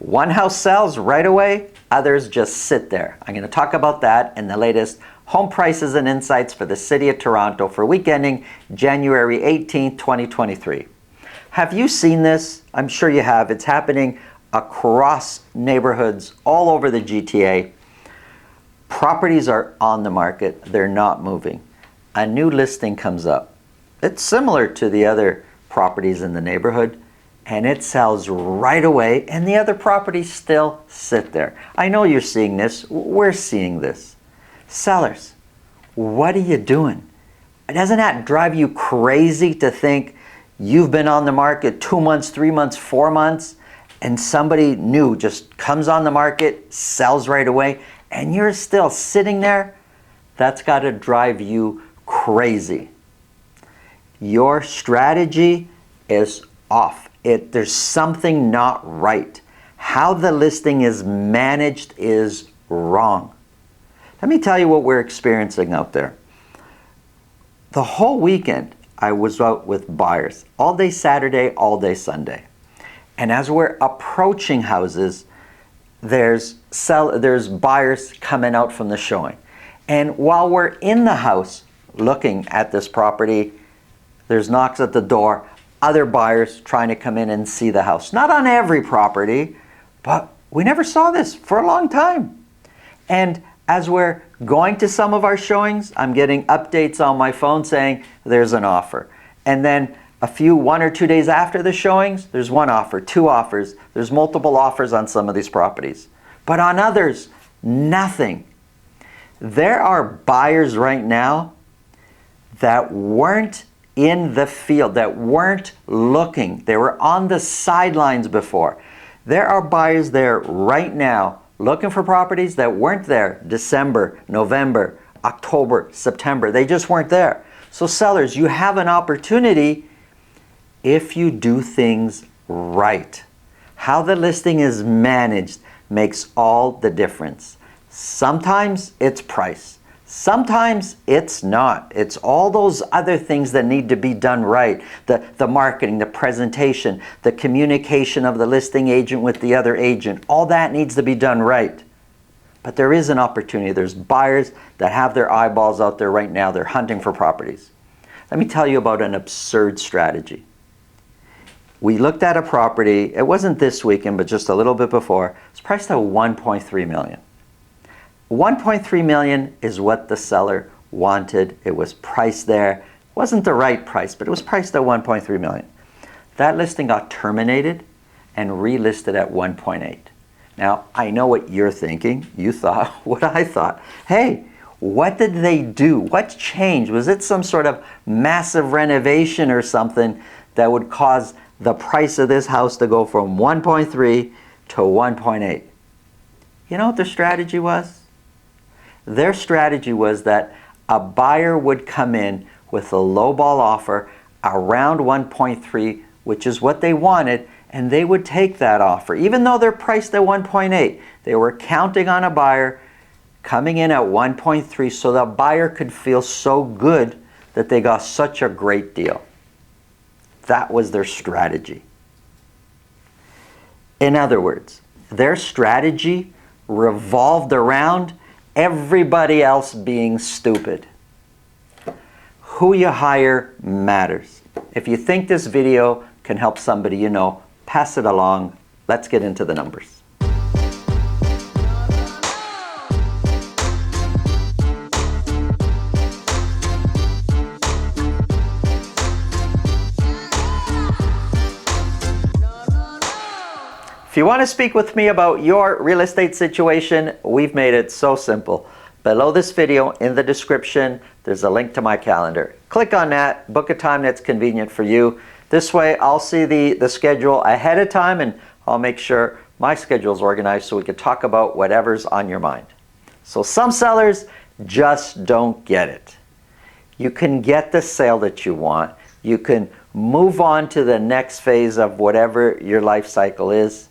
One house sells right away, others just sit there. I'm going to talk about that and the latest home prices and insights for the City of Toronto for week ending January 18, 2023. Have you seen this? I'm sure you have. It's happening across neighborhoods all over the GTA. Properties are on the market. They're not moving. A new listing comes up. It's similar to the other properties in the neighborhood, and it sells right away, and the other properties still sit there. I know you're seeing this. We're seeing this. Sellers, what are you doing? Doesn't that drive you crazy to think you've been on the market 2 months, 3 months, 4 months, and somebody new just comes on the market, sells right away, and you're still sitting there? That's got to drive you crazy. Your strategy is off. There's something not right. How the listing is managed is wrong. Let me tell you what we're experiencing out there. The whole weekend, I was out with buyers all day Saturday, all day Sunday. And as we're approaching houses, there's buyers coming out from the showing. And while we're in the house looking at this property, there's knocks at the door, other buyers trying to come in and see the house. Not on every property, but we never saw this for a long time. And as we're going to some of our showings, I'm getting updates on my phone saying there's an offer. And then 1 or 2 days after the showings, there's one offer, 2 offers. There's multiple offers on some of these properties. But on others, nothing. There are buyers right now that weren't in the field, that weren't looking. They were on the sidelines before. There are buyers there right now looking for properties that weren't there December, November, October, September. They just weren't there. So sellers, you have an opportunity if you do things right. How the listing is managed makes all the difference. Sometimes it's price. Sometimes it's not. It's all those other things that need to be done right. The marketing, the presentation, the communication of the listing agent with the other agent. All that needs to be done right. But there is an opportunity. There's buyers that have their eyeballs out there right now. They're hunting for properties. Let me tell you about an absurd strategy. We looked at a property. It wasn't this weekend, but just a little bit before. It's priced at $1.3 million. $1.3 million is what the seller wanted. It was priced there. It wasn't the right price, but it was priced at $1.3 million. That listing got terminated and relisted at $1.8. Now, I know what you're thinking. You thought what I thought. Hey, what did they do? What changed? Was it some sort of massive renovation or something that would cause the price of this house to go from 1.3 to 1.8? You know what their strategy was? Their strategy was that a buyer would come in with a lowball offer around 1.3, which is what they wanted, and they would take that offer. Even though they're priced at 1.8, they were counting on a buyer coming in at 1.3 so the buyer could feel so good that they got such a great deal. That was their strategy. In other words, their strategy revolved around everybody else being stupid. Who you hire matters. If you think this video can help somebody you know, pass it along. Let's get into the numbers. If you want to speak with me about your real estate situation, we've made it so simple. Below this video, in the description, there's a link to my calendar. Click on that, book a time that's convenient for you. This way, I'll see the schedule ahead of time, and I'll make sure my schedule's organized so we can talk about whatever's on your mind. So some sellers just don't get it. You can get the sale that you want. You can move on to the next phase of whatever your life cycle is,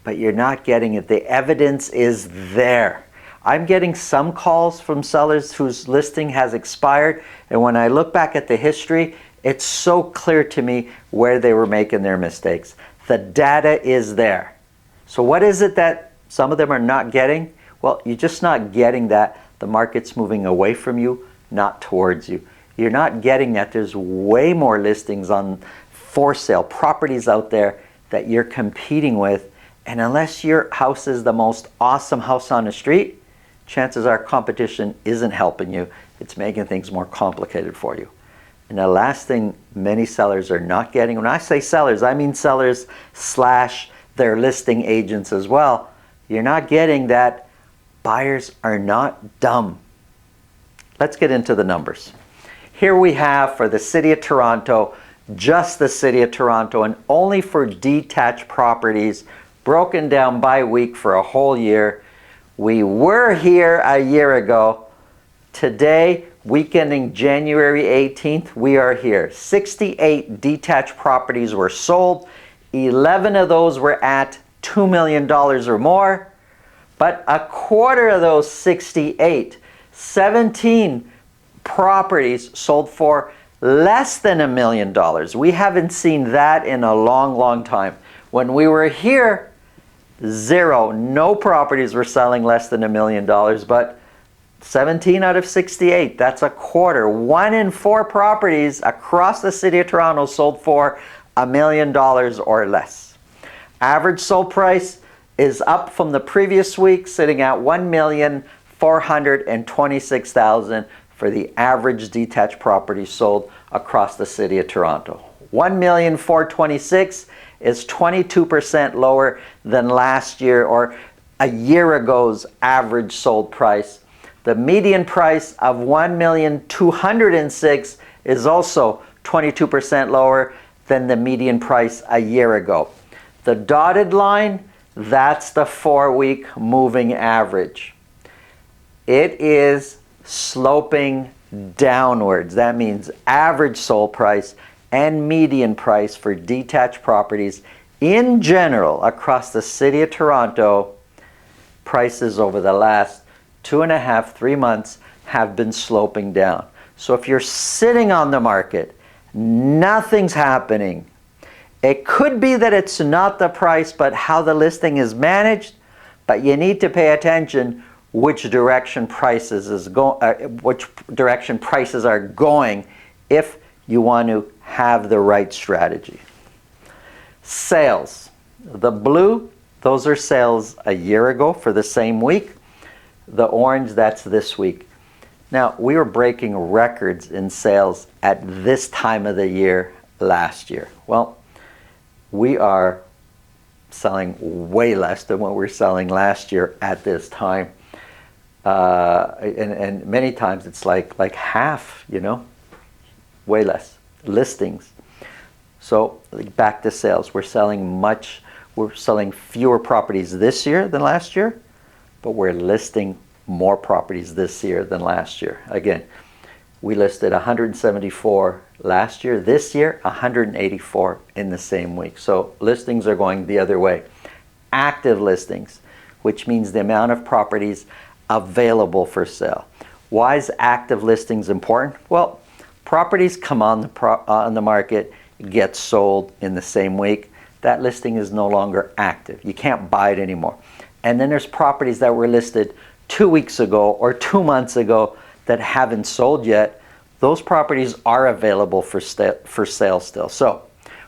but you're not getting it. The evidence is there. I'm getting some calls from sellers whose listing has expired, and when I look back at the history, it's so clear to me where they were making their mistakes. The data is there. So what is it that some of them are not getting? Well, you're just not getting that the market's moving away from you, not towards you. You're not getting that there's way more listings on for sale properties out there that you're competing with. And unless your house is the most awesome house on the street, chances are competition isn't helping you. It's making things more complicated for you. And the last thing many sellers are not getting, when I say sellers, I mean sellers slash their listing agents as well. You're not getting that buyers are not dumb. Let's get into the numbers. Here we have for the City of Toronto, just the City of Toronto, and only for detached properties, broken down by week for a whole year. We were here a year ago. Today, week ending January 18th, we are here. 68 detached properties were sold. 11 of those were at $2 million or more. But a quarter of those 68, 17 properties sold for less than $1 million. We haven't seen that in a long, long time. When we were here, zero. No properties were selling less than $1 million, but 17 out of 68, that's a quarter. 1 in 4 properties across the City of Toronto sold for $1 million or less. Average sold price is up from the previous week, sitting at $1,426,000 for the average detached property sold across the City of Toronto. $1,426,000 is 22% lower than last year or a year ago's average sold price. The median price of $1,206,000 is also 22% lower than the median price a year ago. The dotted line, that's the 4-week moving average. It is sloping downwards. That means average sold price and median price for detached properties in general across the City of Toronto, prices over the last 2.5, 3 months have been sloping down. So if you're sitting on the market, nothing's happening. It could be that it's not the price, but how the listing is managed. But you need to pay attention which direction prices are going if you want to have the right strategy. Sales. The blue, those are sales a year ago for the same week. The orange, that's this week. Now, we were breaking records in sales at this time of the year last year. Well, we are selling way less than what we were selling last year at this time. And many times it's like half, way less listings. So back to sales, we're selling fewer properties this year than last year, but we're listing more properties this year than last year. Again, we listed 174 last year. This year, 184 in the same week. So listings are going the other way. Active listings, which means the amount of properties available for sale. Why is active listings important? Well, properties come on the market, get sold in the same week. That listing is no longer active. You can't buy it anymore. And then there's properties that were listed 2 weeks ago or 2 months ago that haven't sold yet. Those properties are available for sale still. So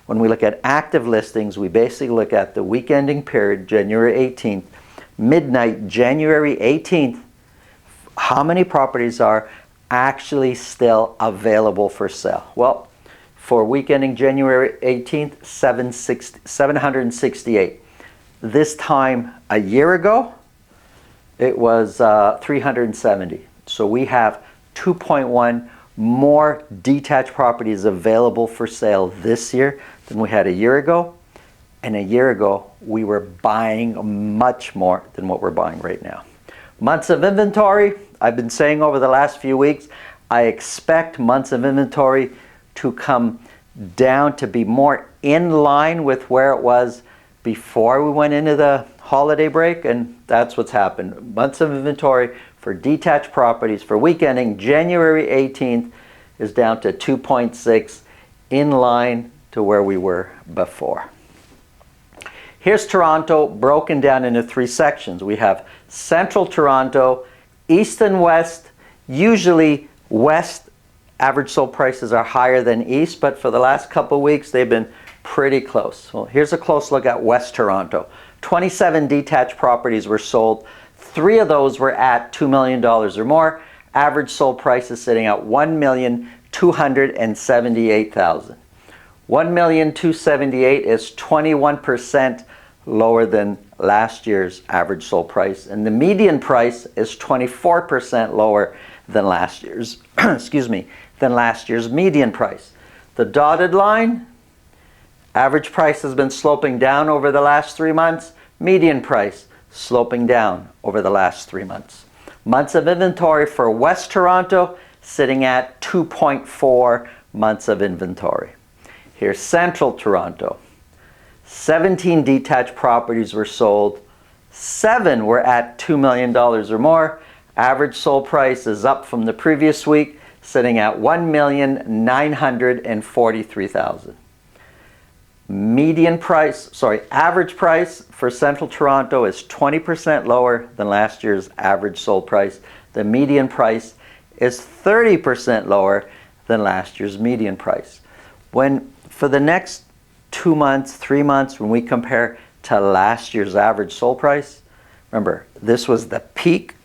when we look at active listings, we basically look at the week ending period, January 18th, midnight, January 18th, how many properties are actually still available for sale? Well, for week ending January 18th, 768. This time a year ago, it was 370. So we have 2.1 more detached properties available for sale this year than we had a year ago. And a year ago, we were buying much more than what we're buying right now. Months of inventory, I've been saying over the last few weeks, I expect months of inventory to come down to be more in line with where it was before we went into the holiday break, and that's what's happened. Months of inventory for detached properties for week ending January 18th is down to 2.6, in line to where we were before. Here's Toronto broken down into three sections. We have Central Toronto, East and West. Usually West average sold prices are higher than East, but for the last couple of weeks they've been pretty close. Well, here's a close look at West Toronto. 27 detached properties were sold. 3 of those were at $2 million or more. Average sold price is sitting at $1,278,000. $1,278,000 is 21% lower than last year's average sold price, and the median price is 24% lower than last year's than last year's median price. The dotted line, average price has been sloping down over the last 3 months, median price sloping down over the last 3 months. Months of inventory for West Toronto sitting at 2.4 months of inventory. Here's Central Toronto. 17 detached properties were sold. 7 were at $2 million or more. Average sold price is up from the previous week, sitting at $1,943,000. Average price for Central Toronto is 20% lower than last year's average sold price. The median price is 30% lower than last year's median price. For the next 2 months, 3 months, when we compare to last year's average sold price, remember, this was the peak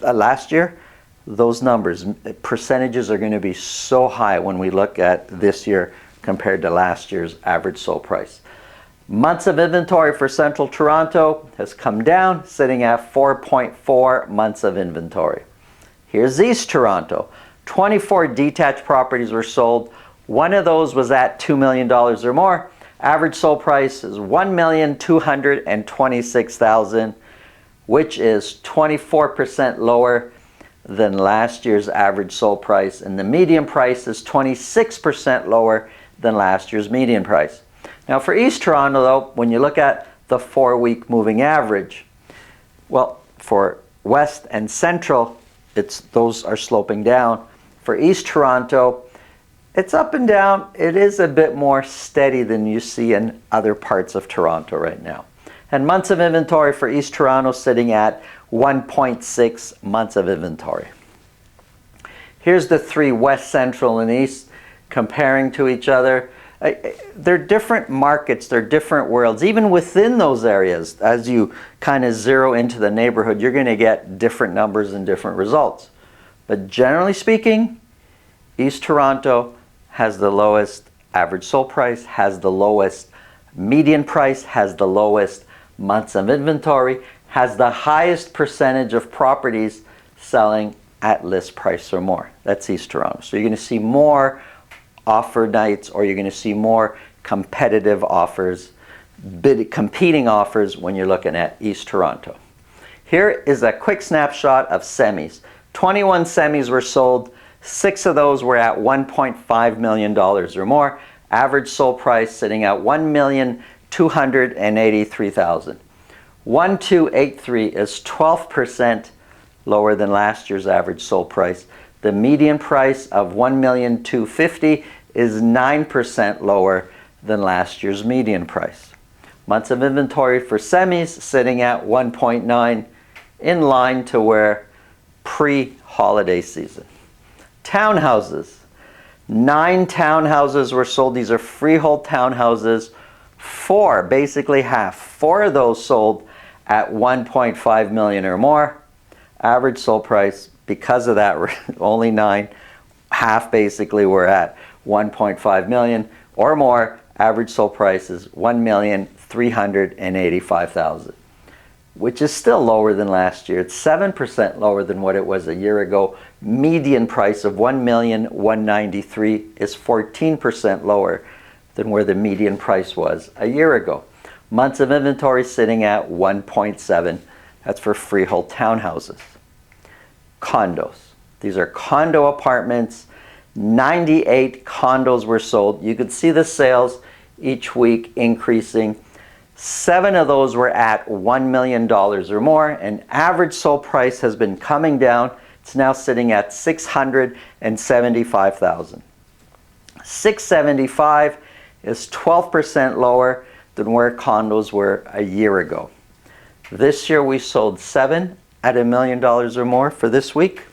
last year. Those numbers, percentages are going to be so high when we look at this year compared to last year's average sold price. Months of inventory for Central Toronto has come down, sitting at 4.4 months of inventory. Here's East Toronto. 24 detached properties were sold. 1 of those was at $2 million or more. Average sold price is $1,226,000, which is 24% lower than last year's average sold price, and the median price is 26% lower than last year's median price. Now for East Toronto though, when you look at the 4-week moving average, well, for West and Central, those are sloping down. For East Toronto, it's up and down. It is a bit more steady than you see in other parts of Toronto right now. And months of inventory for East Toronto sitting at 1.6 months of inventory. Here's the 3 West, Central, and East comparing to each other. They're different markets, they're different worlds. Even within those areas, as you kind of zero into the neighborhood, you're going to get different numbers and different results. But generally speaking, East Toronto has the lowest average sold price, has the lowest median price, has the lowest months of inventory, has the highest percentage of properties selling at list price or more. That's East Toronto. So you're going to see more offer nights, or you're going to see more competitive offers, competing offers when you're looking at East Toronto. Here is a quick snapshot of semis. 21 semis were sold. 6 of those were at $1.5 million or more. Average sold price sitting at $1,283,000. 1283 is 12% lower than last year's average sold price. The median price of $1,250,000 is 9% lower than last year's median price. Months of inventory for semis sitting at 1.9, in line to where pre-holiday season. Townhouses. 9 townhouses were sold. These are freehold townhouses. 4, basically half. 4 of those sold at $1.5 million or more. Average sold price, because of that, only 9. Half basically were at $1.5 million or more. Average sold price is $1,385,000, which is still lower than last year. It's 7% lower than what it was a year ago. Median price of $1,193,000 is 14% lower than where the median price was a year ago. Months of inventory sitting at 1.7. That's for freehold townhouses. Condos. These are condo apartments. 98 condos were sold. You could see the sales each week increasing. 7 of those were at $1 million or more, and average sold price has been coming down. It's now sitting at $675,000. $675,000 is 12% lower than where condos were a year ago. This year we sold 7 at $1 million or more for this week.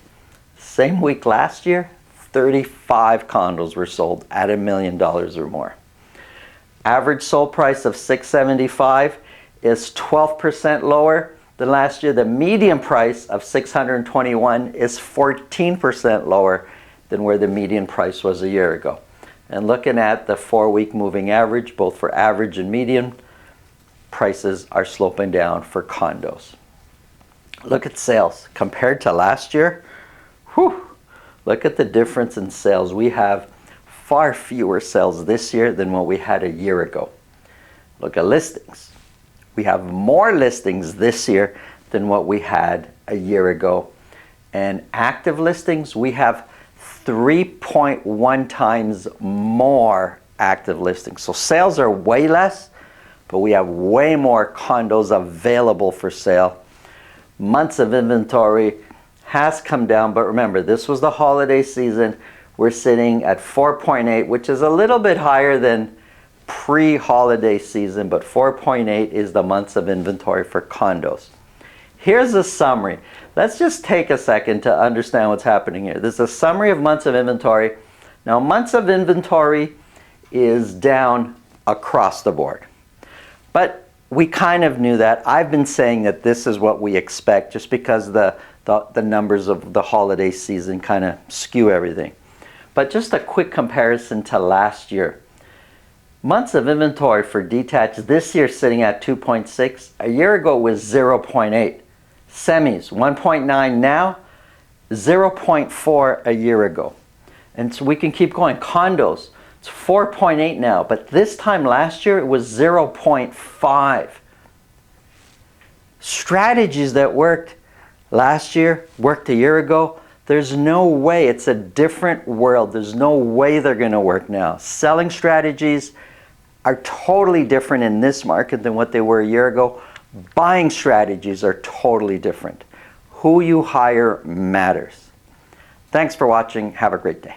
Same week last year, 35 condos were sold at $1 million or more. Average sold price of $675 is 12% lower than last year. The median price of $621 is 14% lower than where the median price was a year ago. And looking at the 4-week moving average, both for average and median, prices are sloping down for condos. Look at sales compared to last year. Whew, look at the difference in sales. We have far fewer sales this year than what we had a year ago. Look at listings. We have more listings this year than what we had a year ago. And active listings, we have 3.1 times more active listings. So sales are way less, but we have way more condos available for sale. Months of inventory has come down, but remember, this was the holiday season. We're sitting at 4.8, which is a little bit higher than pre-holiday season, but 4.8 is the months of inventory for condos. Here's a summary. Let's just take a second to understand what's happening here. This is a summary of months of inventory. Now, months of inventory is down across the board. But we kind of knew that. I've been saying that this is what we expect just because the numbers of the holiday season kind of skew everything. But just a quick comparison to last year. Months of inventory for detached this year sitting at 2.6. A year ago was 0.8. Semis, 1.9 now, 0.4 a year ago. And so we can keep going. Condos, it's 4.8 now, but this time last year it was 0.5. Strategies that worked last year, worked a year ago, there's no way, it's a different world. There's no way they're going to work now. Selling strategies are totally different in this market than what they were a year ago. Buying strategies are totally different. Who you hire matters. Thanks for watching. Have a great day.